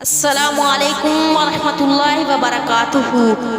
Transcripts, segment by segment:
السلام علیکم ورحمۃ اللہ وبرکاتہ۔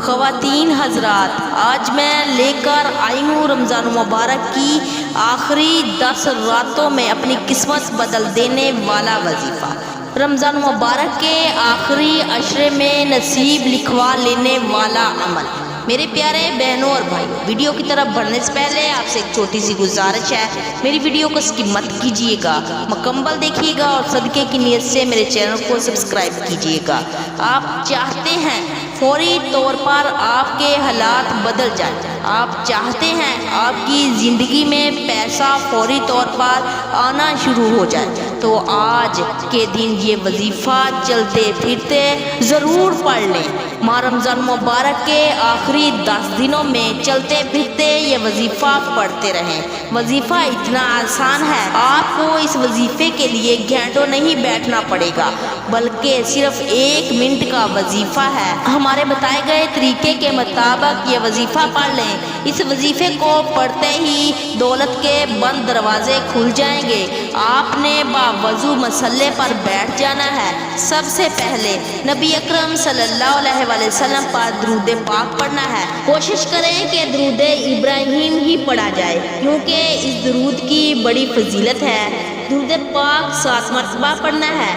خواتین حضرات، آج میں لے کر آئی ہوں رمضان مبارک کی آخری 10 راتوں میں اپنی قسمت بدل دینے والا وظیفہ، رمضان مبارک کے آخری عشرے میں نصیب لکھوا لینے والا عمل۔ میرے پیارے بہنوں اور بھائیوں، ویڈیو کی طرف بڑھنے سے پہلے آپ سے ایک چھوٹی سی گزارش ہے، میری ویڈیو کو اسکپ مت کیجیے گا، مکمل دیکھیے گا اور صدقے کی نیت سے میرے چینل کو سبسکرائب کیجیے گا۔ آپ چاہتے ہیں فوری طور پر آپ کے حالات بدل جائیں، آپ چاہتے ہیں آپ کی زندگی میں پیسہ فوری طور پر آنا شروع ہو جائے، تو آج کے دن یہ وظیفہ چلتے پھرتے ضرور پڑھ لیں۔ ماہ رمضان مبارک کے آخری 10 دنوں میں چلتے پھرتے یہ وظیفہ پڑھتے رہیں۔ وظیفہ اتنا آسان ہے، آپ کو اس وظیفے کے لیے گھنٹوں نہیں بیٹھنا پڑے گا، بلکہ صرف 1 منٹ کا وظیفہ ہے۔ ہمارے بتائے گئے طریقے کے مطابق یہ وظیفہ پڑھ لیں، اس وظیفے کو پڑھتے ہی دولت کے بند دروازے کھل جائیں گے۔ آپ نے باوضو مسلے پر بیٹھ جانا ہے۔ سب سے پہلے نبی اکرم صلی اللہ علیہ وسلم پر درود پاک پڑھنا ہے۔ کوشش کریں کہ درود ابراہیم ہی پڑھا جائے، کیونکہ اس درود کی بڑی فضیلت ہے۔ درود پاک 7 مرتبہ پڑھنا ہے۔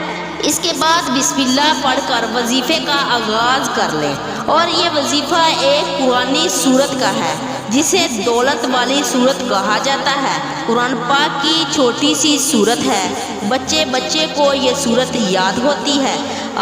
اس کے بعد بسم اللہ پڑھ کر وظیفے کا آغاز کر لیں، اور یہ وظیفہ ایک قرآنی سورت کا ہے جسے دولت والی سورت کہا جاتا ہے۔ قرآن پاک کی چھوٹی سی سورت ہے، بچے کو یہ سورت یاد ہوتی ہے۔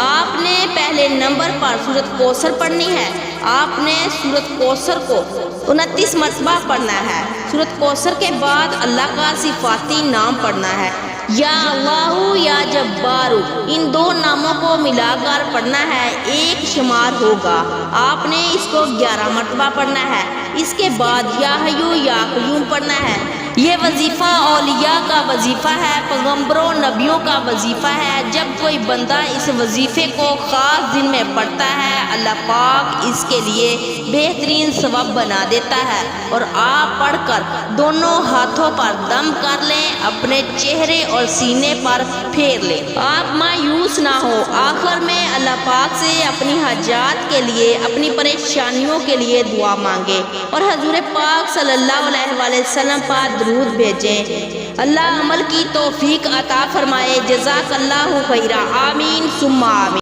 آپ نے پہلے نمبر پر سورت کوثر پڑھنی ہے۔ آپ نے سورت کوثر کو 29 مرتبہ پڑھنا ہے۔ سورت کوثر کے بعد اللہ کا صفاتی نام پڑھنا ہے، یا اللہ یا جبار، ان 2 ناموں کو ملا کر پڑھنا ہے، ایک شمار ہوگا۔ آپ نے اس کو 11 مرتبہ پڑھنا ہے۔ اس کے بعد یا حیو یا قیوم پڑھنا ہے۔ یہ وظیفہ اولیاء کا وظیفہ ہے، پیغمبروں نبیوں کا وظیفہ ہے۔ جب کوئی بندہ اس وظیفے کو خاص دن میں پڑھتا ہے، اللہ پاک اس کے لیے بہترین ثواب بنا دیتا ہے۔ اور آپ پڑھ کر دونوں ہاتھوں پر دم کر لیں، اپنے چہرے اور سینے پر پھیر لیں۔ آپ مایوس نہ ہو، آخر میں اللہ پاک سے اپنی حاجات کے لیے، اپنی پریشانیوں کے لیے دعا مانگے اور حضور پاک صلی اللہ علیہ وسلم پر درود بھیجیں۔ اللہ عمل کی توفیق عطا فرمائے۔ جزاک اللہ خیرا، آمین ثم آمین۔